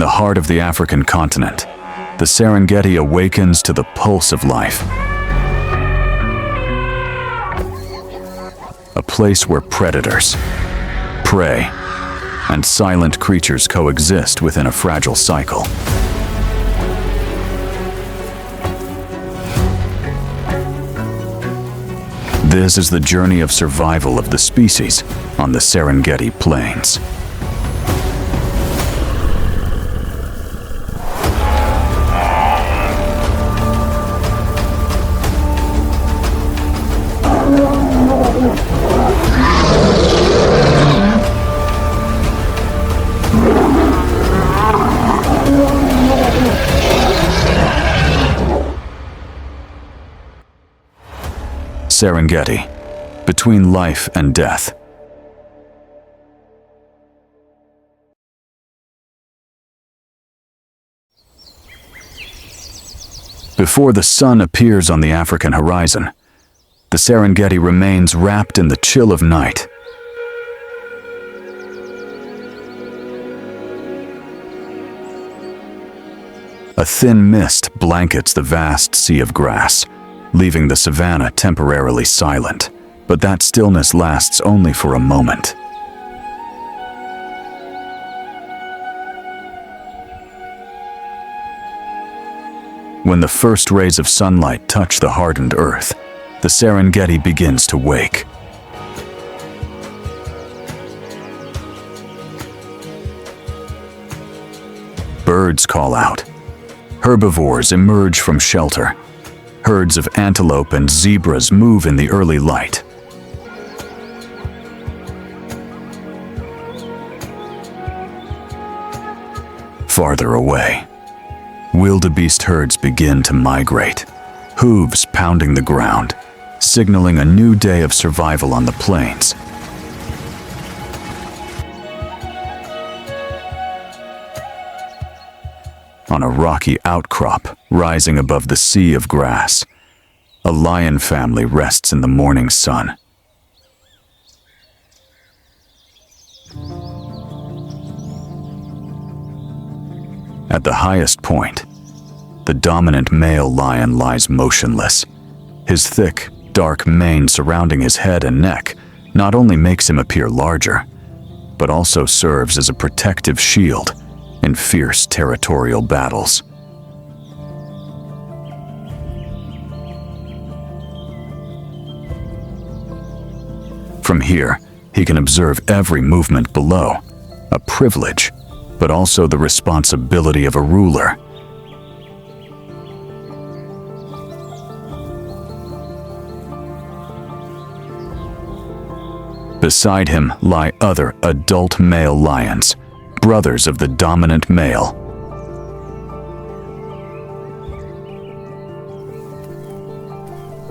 the heart of the African continent, the Serengeti awakens to the pulse of life. A place where predators, prey, and silent creatures coexist within a fragile cycle. This is the journey of survival of the species on the Serengeti plains. Serengeti, between life and death. Before the sun appears on the African horizon, the Serengeti remains wrapped in the chill of night. A thin mist blankets the vast sea of grass, leaving the savannah temporarily silent, but that stillness lasts only for a moment. When the first rays of sunlight touch the hardened earth, the Serengeti begins to wake. Birds call out. Herbivores emerge from shelter. Herds of antelope and zebras move in the early light. Farther away, wildebeest herds begin to migrate, hooves pounding the ground, signaling a new day of survival on the plains. On a rocky outcrop rising above the sea of grass, a lion family rests in the morning sun. At the highest point, the dominant male lion lies motionless. His thick, dark mane surrounding his head and neck not only makes him appear larger, but also serves as a protective shield in fierce territorial battles. From here, he can observe every movement below, a privilege, but also the responsibility of a ruler. Beside him lie other adult male lions, brothers of the dominant male.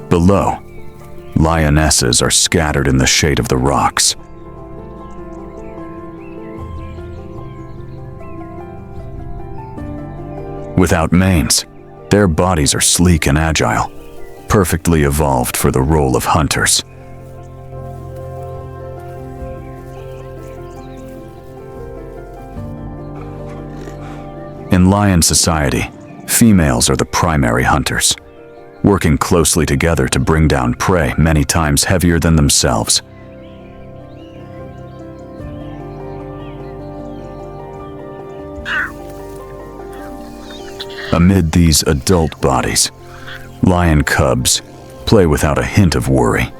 Below, lionesses are scattered in the shade of the rocks. Without manes, their bodies are sleek and agile, perfectly evolved for the role of hunters. In lion society, females are the primary hunters, working closely together to bring down prey many times heavier than themselves. Amid these adult bodies, lion cubs play without a hint of worry.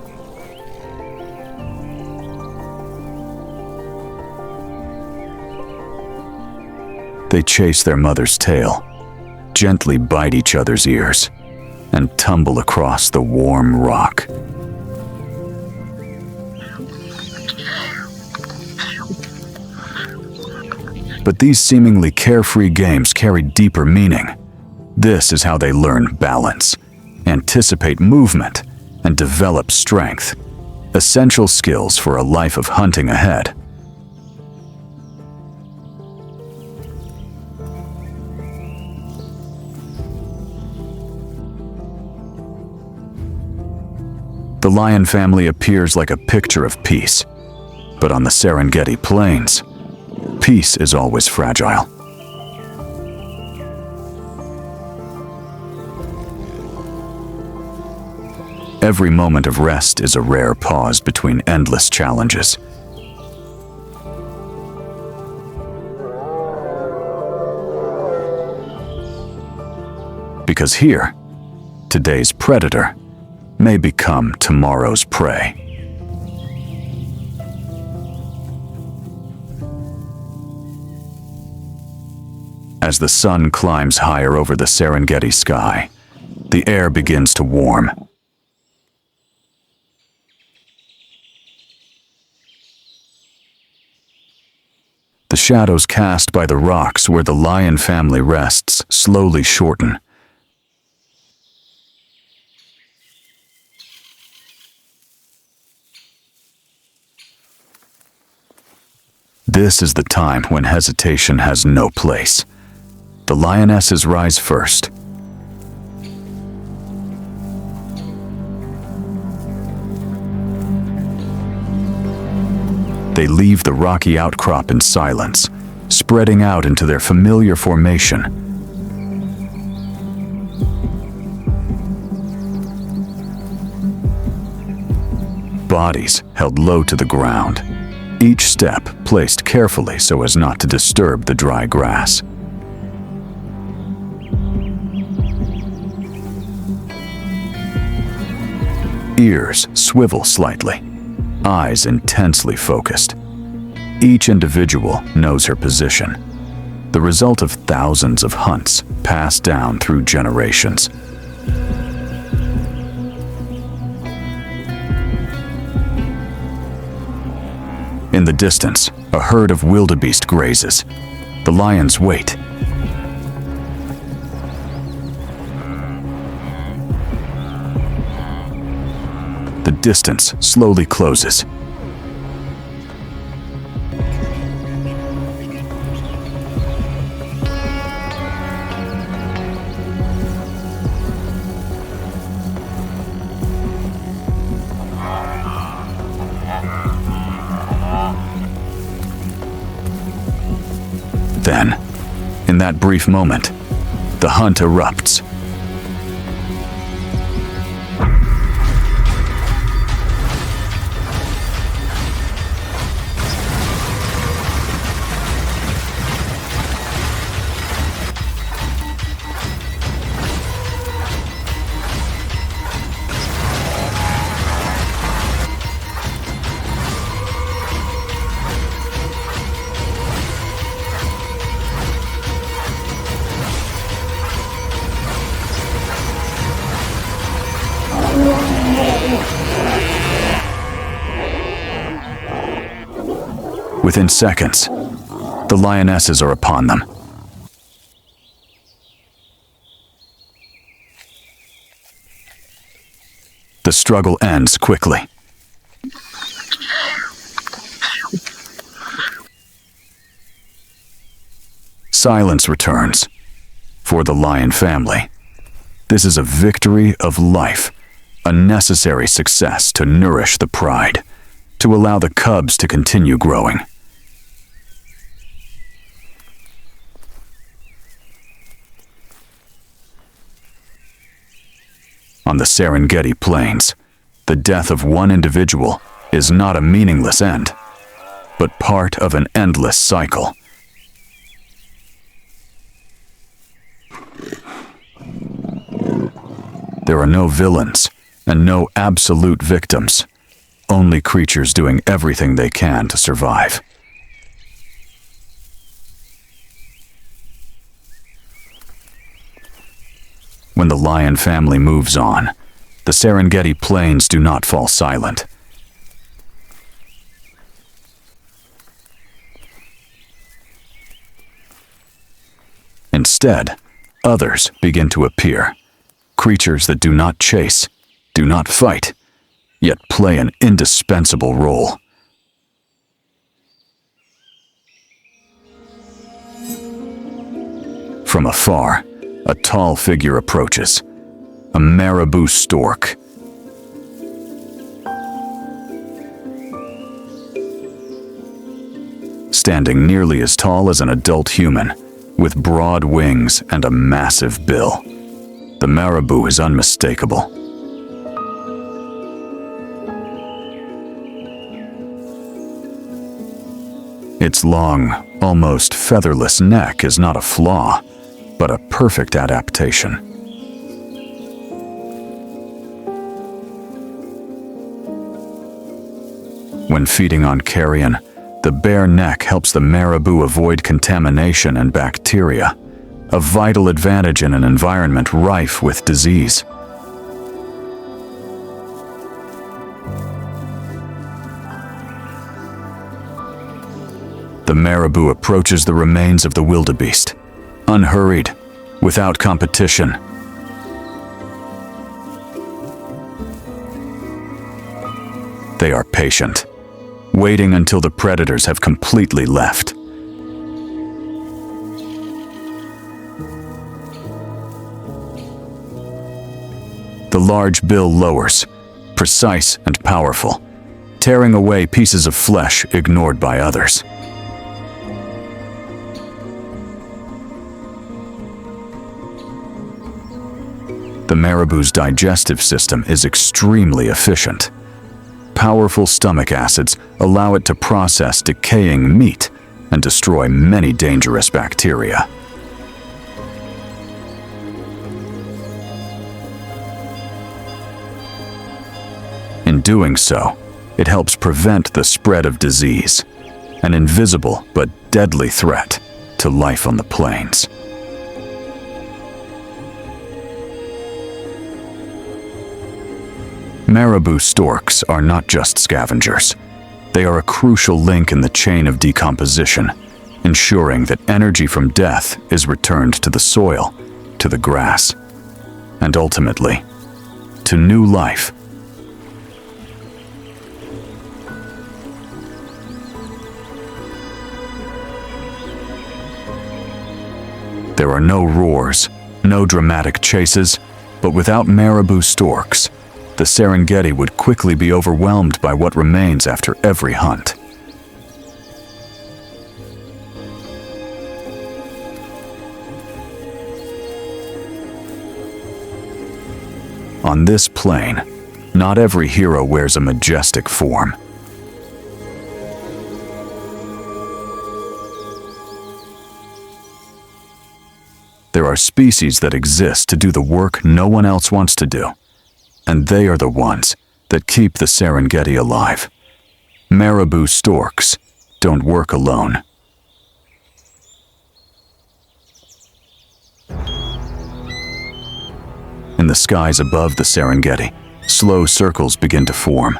They chase their mother's tail, gently bite each other's ears, and tumble across the warm rock. But these seemingly carefree games carry deeper meaning. This is how they learn balance, anticipate movement, and develop strength, essential skills for a life of hunting ahead. The lion family appears like a picture of peace, but on the Serengeti plains, peace is always fragile. Every moment of rest is a rare pause between endless challenges. Because here, today's predator may become tomorrow's prey. As the sun climbs higher over the Serengeti sky, the air begins to warm. The shadows cast by the rocks where the lion family rests slowly shorten. This is the time when hesitation has no place. The lionesses rise first. They leave the rocky outcrop in silence, spreading out into their familiar formation. Bodies held low to the ground, each step placed carefully so as not to disturb the dry grass. Ears swivel slightly, eyes intensely focused. Each individual knows her position, the result of thousands of hunts passed down through generations. In the distance, a herd of wildebeest grazes. The lions wait. The distance slowly closes. Then, in that brief moment, the hunt erupts. Within seconds, the lionesses are upon them. The struggle ends quickly. Silence returns. For the lion family, this is a victory of life, a necessary success to nourish the pride, to allow the cubs to continue growing. On the Serengeti plains, the death of one individual is not a meaningless end, but part of an endless cycle. There are no villains and no absolute victims, only creatures doing everything they can to survive. When the lion family moves on, the Serengeti plains do not fall silent. Instead, others begin to appear, creatures that do not chase, do not fight, yet play an indispensable role. From afar, a tall figure approaches, a marabou stork. Standing nearly as tall as an adult human, with broad wings and a massive bill, the marabou is unmistakable. Its long, almost featherless neck is not a flaw, but a perfect adaptation. When feeding on carrion, the bare neck helps the marabou avoid contamination and bacteria, a vital advantage in an environment rife with disease. The marabou approaches the remains of the wildebeest, unhurried, without competition. They are patient, waiting until the predators have completely left. The large bill lowers, precise and powerful, tearing away pieces of flesh ignored by others. The marabou's digestive system is extremely efficient. Powerful stomach acids allow it to process decaying meat and destroy many dangerous bacteria. In doing so, it helps prevent the spread of disease, an invisible but deadly threat to life on the plains. Marabou storks are not just scavengers. They are a crucial link in the chain of decomposition, ensuring that energy from death is returned to the soil, to the grass, and ultimately, to new life. There are no roars, no dramatic chases, but without marabou storks, the Serengeti would quickly be overwhelmed by what remains after every hunt. On this plain, not every hero wears a majestic form. There are species that exist to do the work no one else wants to do. And they are the ones that keep the Serengeti alive. Marabou storks don't work alone. In the skies above the Serengeti, slow circles begin to form.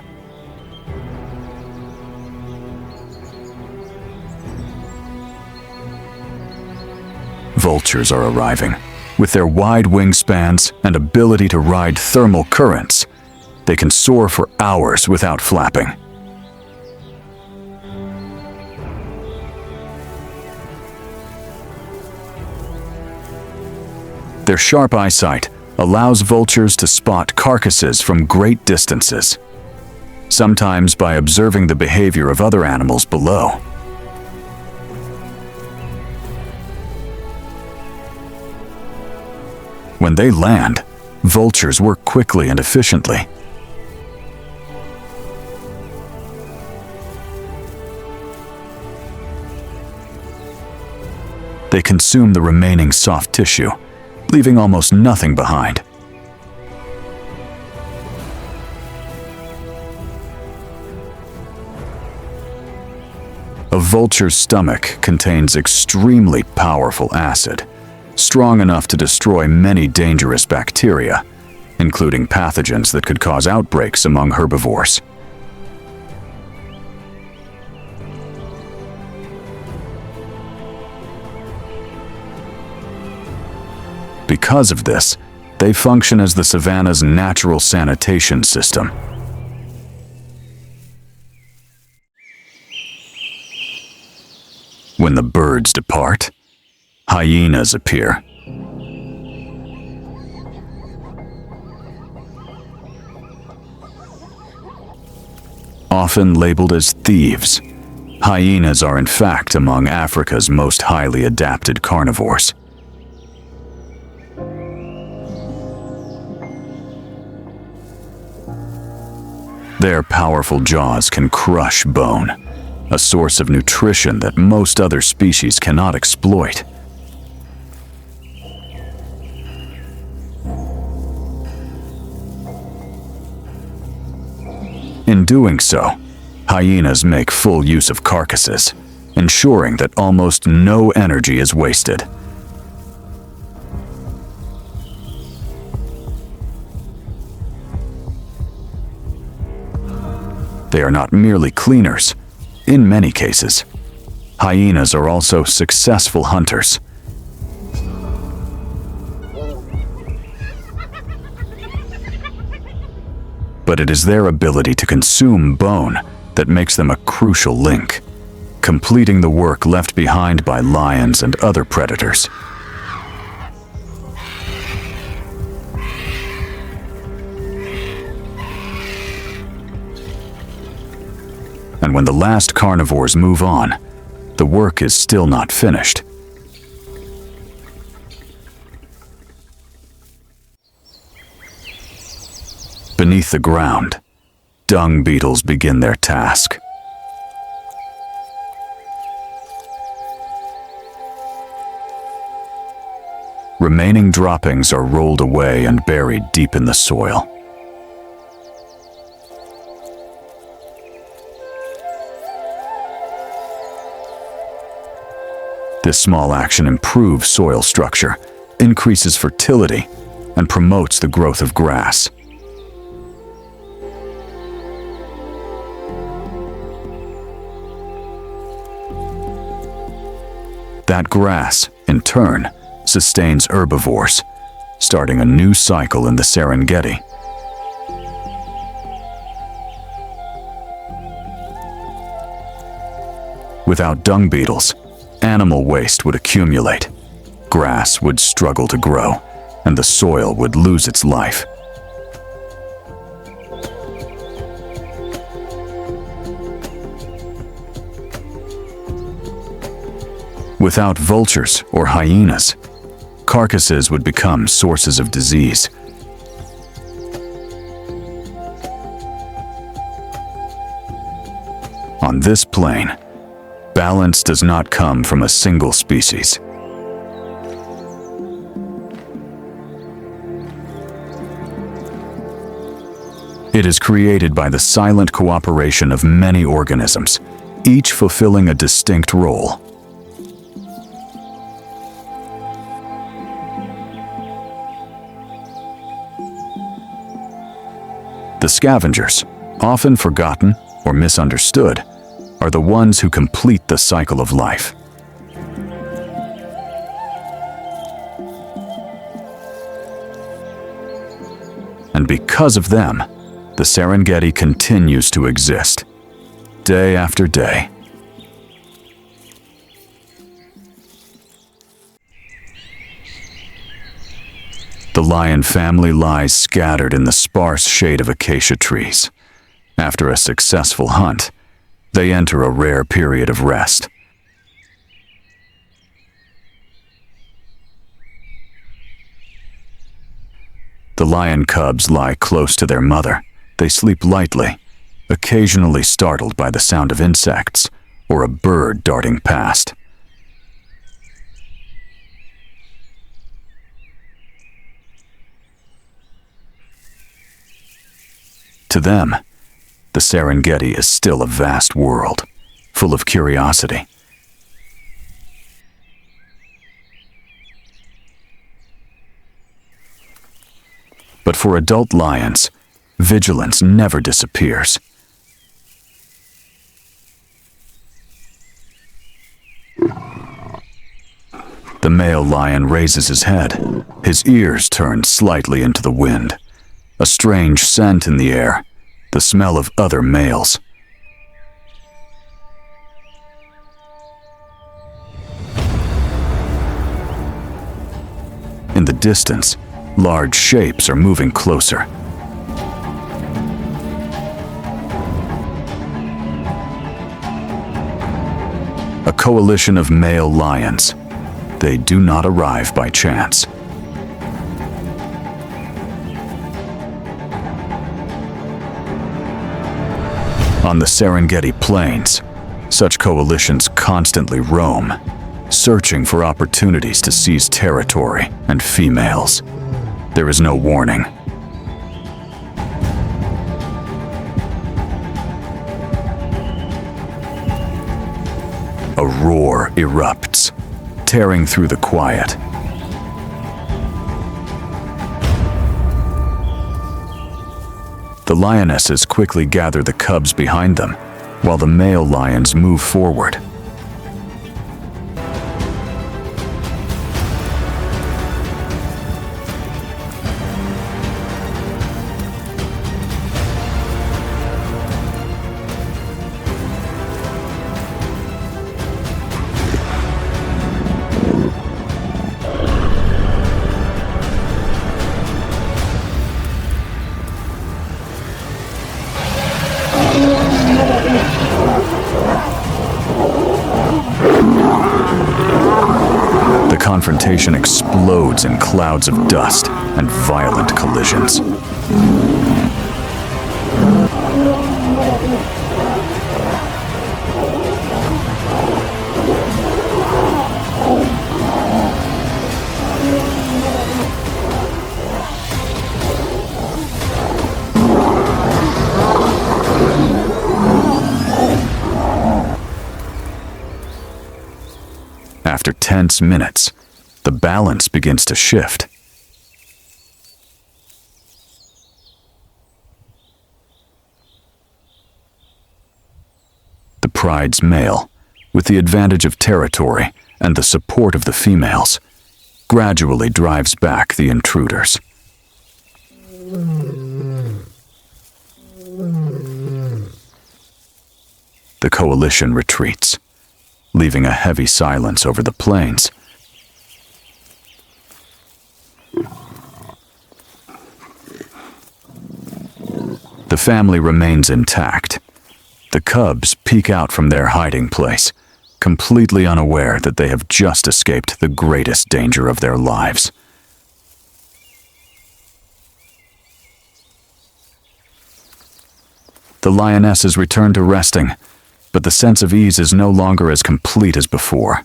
Vultures are arriving. With their wide wingspans and ability to ride thermal currents, they can soar for hours without flapping. Their sharp eyesight allows vultures to spot carcasses from great distances, sometimes by observing the behavior of other animals below. When they land, vultures work quickly and efficiently. They consume the remaining soft tissue, leaving almost nothing behind. A vulture's stomach contains extremely powerful acid, strong enough to destroy many dangerous bacteria, including pathogens that could cause outbreaks among herbivores. Because of this, they function as the savannah's natural sanitation system. When the birds depart, hyenas appear. Often labeled as thieves, hyenas are in fact among Africa's most highly adapted carnivores. Their powerful jaws can crush bone, a source of nutrition that most other species cannot exploit. In doing so, hyenas make full use of carcasses, ensuring that almost no energy is wasted. They are not merely cleaners. In many cases, hyenas are also successful hunters. But it is their ability to consume bone that makes them a crucial link, completing the work left behind by lions and other predators. And when the last carnivores move on, the work is still not finished. Beneath the ground, dung beetles begin their task. Remaining droppings are rolled away and buried deep in the soil. This small action improves soil structure, increases fertility, and promotes the growth of grass. That grass, in turn, sustains herbivores, starting a new cycle in the Serengeti. Without dung beetles, animal waste would accumulate, grass would struggle to grow, and the soil would lose its life. Without vultures or hyenas, carcasses would become sources of disease. On this plane, balance does not come from a single species. It is created by the silent cooperation of many organisms, each fulfilling a distinct role. The scavengers, often forgotten or misunderstood, are the ones who complete the cycle of life. And because of them, the Serengeti continues to exist, day after day. The lion family lies scattered in the sparse shade of acacia trees. After a successful hunt, they enter a rare period of rest. The lion cubs lie close to their mother. They sleep lightly, occasionally startled by the sound of insects or a bird darting past. To them, the Serengeti is still a vast world, full of curiosity. But for adult lions, vigilance never disappears. The male lion raises his head, his ears turned slightly into the wind. A strange scent in the air, the smell of other males. In the distance, large shapes are moving closer. A coalition of male lions. They do not arrive by chance. On the Serengeti plains, Such coalitions constantly roam, searching for opportunities to seize territory and females. There is no warning. A roar erupts, tearing through the quiet. The lionesses quickly gather the cubs behind them, while the male lions move forward. The confrontation explodes in clouds of dust and violent collisions. After tense minutes, the balance begins to shift. The pride's male, with the advantage of territory and the support of the females, gradually drives back the intruders. The coalition retreats, leaving a heavy silence over the plains. The family remains intact. The cubs peek out from their hiding place, completely unaware that they have just escaped the greatest danger of their lives. The lionesses return to resting, but the sense of ease is no longer as complete as before.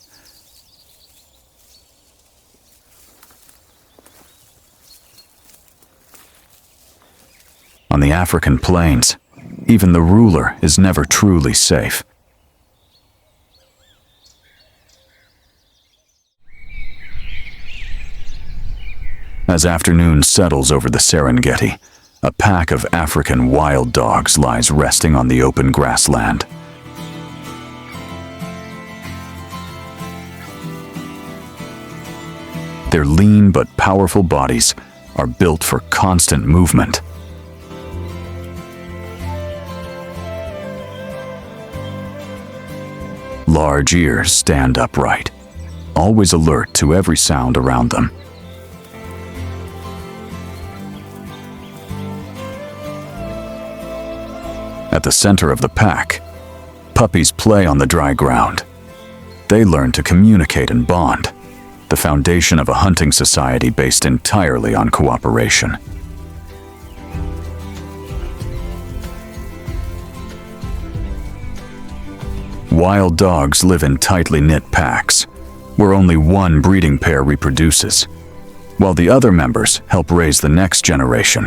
On the African plains, even the ruler is never truly safe. As afternoon settles over the Serengeti, a pack of African wild dogs lies resting on the open grassland. Their lean but powerful bodies are built for constant movement. Large ears stand upright, always alert to every sound around them. At the center of the pack, puppies play on the dry ground. They learn to communicate and bond, the foundation of a hunting society based entirely on cooperation. Wild dogs live in tightly knit packs, where only one breeding pair reproduces, while the other members help raise the next generation.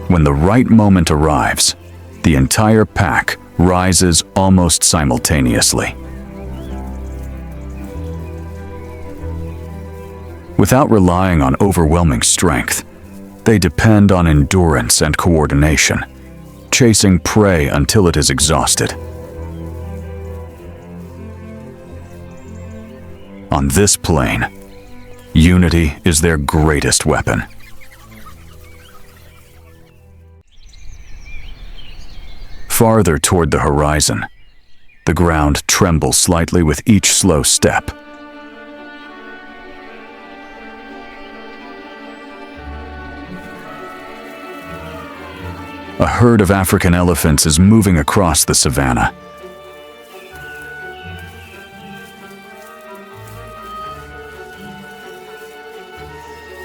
When the right moment arrives, the entire pack rises almost simultaneously. Without relying on overwhelming strength, they depend on endurance and coordination, chasing prey until it is exhausted. On this plane, unity is their greatest weapon. Farther toward the horizon, the ground trembles slightly with each slow step. A herd of African elephants is moving across the savannah.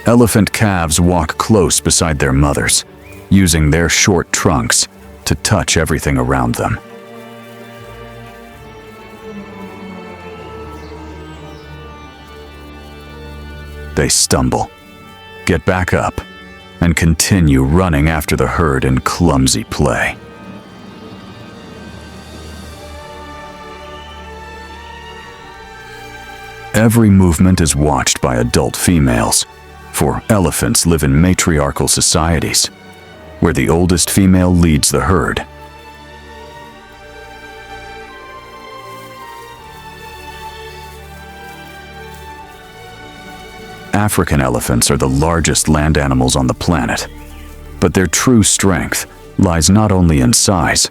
Elephant calves walk close beside their mothers, using their short trunks to touch everything around them. They stumble, get back up, and continue running after the herd in clumsy play. Every movement is watched by adult females, for elephants live in matriarchal societies, where the oldest female leads the herd. African elephants are the largest land animals on the planet, but their true strength lies not only in size,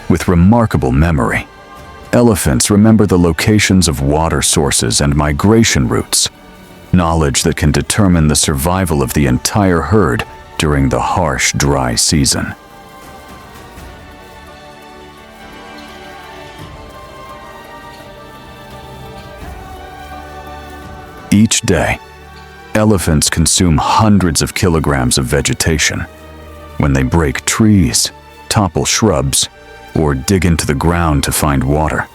with remarkable memory. Elephants remember the locations of water sources and migration routes, knowledge that can determine the survival of the entire herd during the harsh, dry season. Each day, elephants consume hundreds of kilograms of vegetation. When they break trees, topple shrubs, or dig into the ground to find water,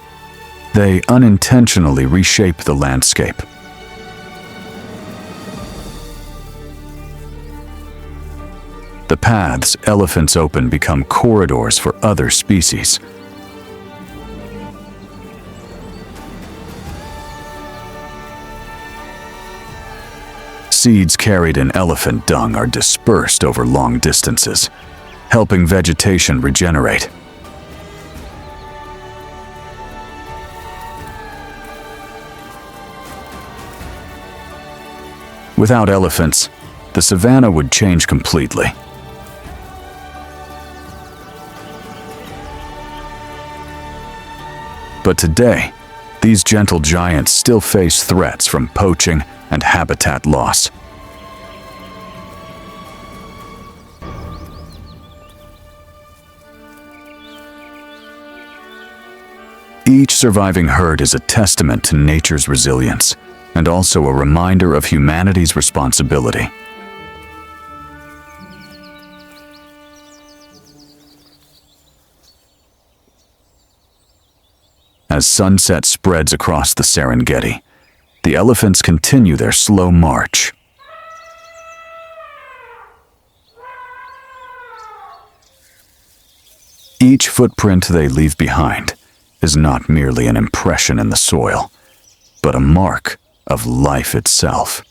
they unintentionally reshape the landscape. The paths elephants open become corridors for other species. Seeds carried in elephant dung are dispersed over long distances, helping vegetation regenerate. Without elephants, the savannah would change completely. But today, these gentle giants still face threats from poaching and habitat loss. Each surviving herd is a testament to nature's resilience, and also a reminder of humanity's responsibility. As sunset spreads across the Serengeti, the elephants continue their slow march. Each footprint they leave behind is not merely an impression in the soil, but a mark of life itself.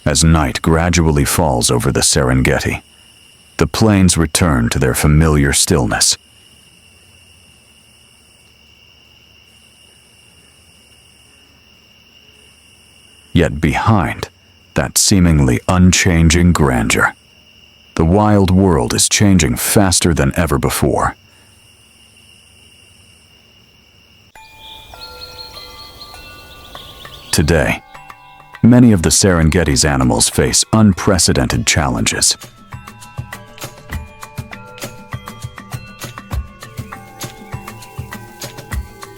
As night gradually falls over the Serengeti, the plains return to their familiar stillness. Yet behind that seemingly unchanging grandeur, the wild world is changing faster than ever before. Today, many of the Serengeti's animals face unprecedented challenges.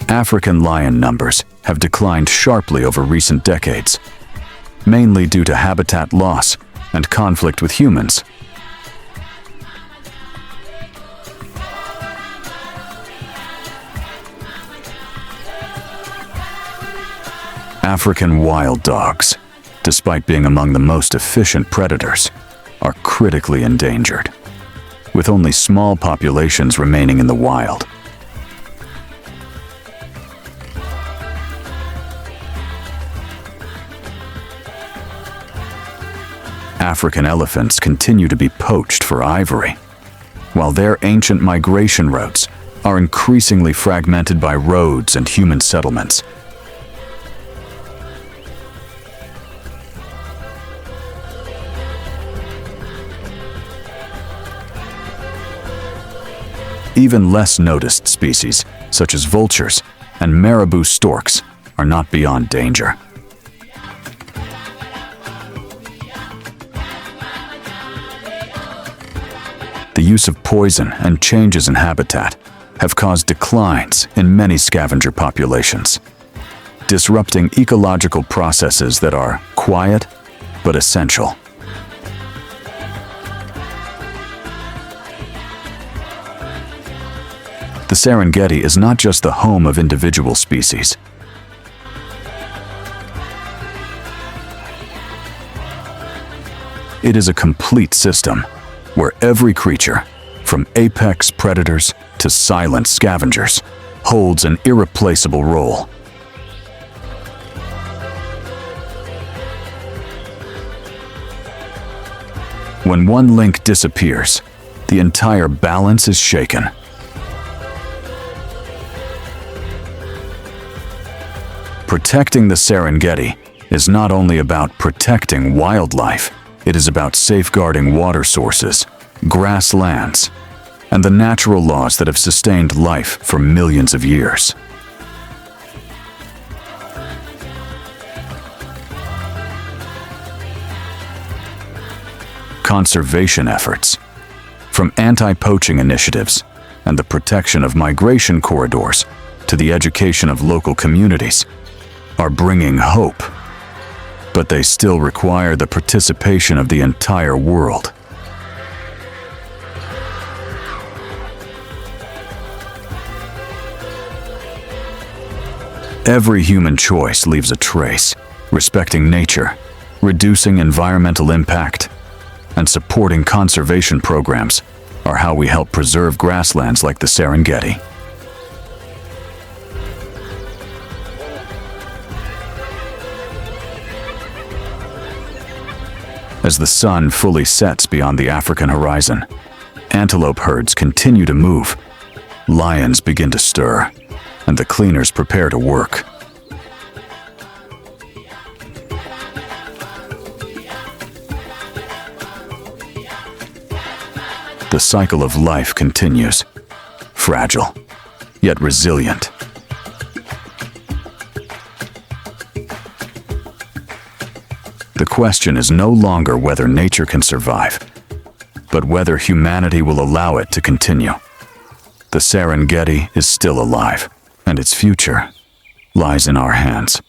African lion numbers have declined sharply over recent decades, mainly due to habitat loss and conflict with humans. African wild dogs, despite being among the most efficient predators, are critically endangered, with only small populations remaining in the wild. African elephants continue to be poached for ivory, while their ancient migration routes are increasingly fragmented by roads and human settlements. Even less noticed species, such as vultures and marabou storks, are not beyond danger. use of poison and changes in habitat have caused declines in many scavenger populations, disrupting ecological processes that are quiet but essential. The Serengeti is not just the home of individual species. It is a complete system where every creature, from apex predators to silent scavengers, holds an irreplaceable role. When one link disappears, the entire balance is shaken. Protecting the Serengeti is not only about protecting wildlife, it is about safeguarding water sources, grasslands, and the natural laws that have sustained life for millions of years. Conservation efforts, from anti-poaching initiatives and the protection of migration corridors to the education of local communities, are bringing hope, but they still require the participation of the entire world. Every human choice leaves a trace. Respecting nature, reducing environmental impact, and supporting conservation programs are how we help preserve grasslands like the Serengeti. As the sun fully sets beyond the African horizon, antelope herds continue to move, lions begin to stir, and the cleaners prepare to work. The cycle of life continues, fragile, yet resilient. The question is no longer whether nature can survive, but whether humanity will allow it to continue. The Serengeti is still alive, and its future lies in our hands.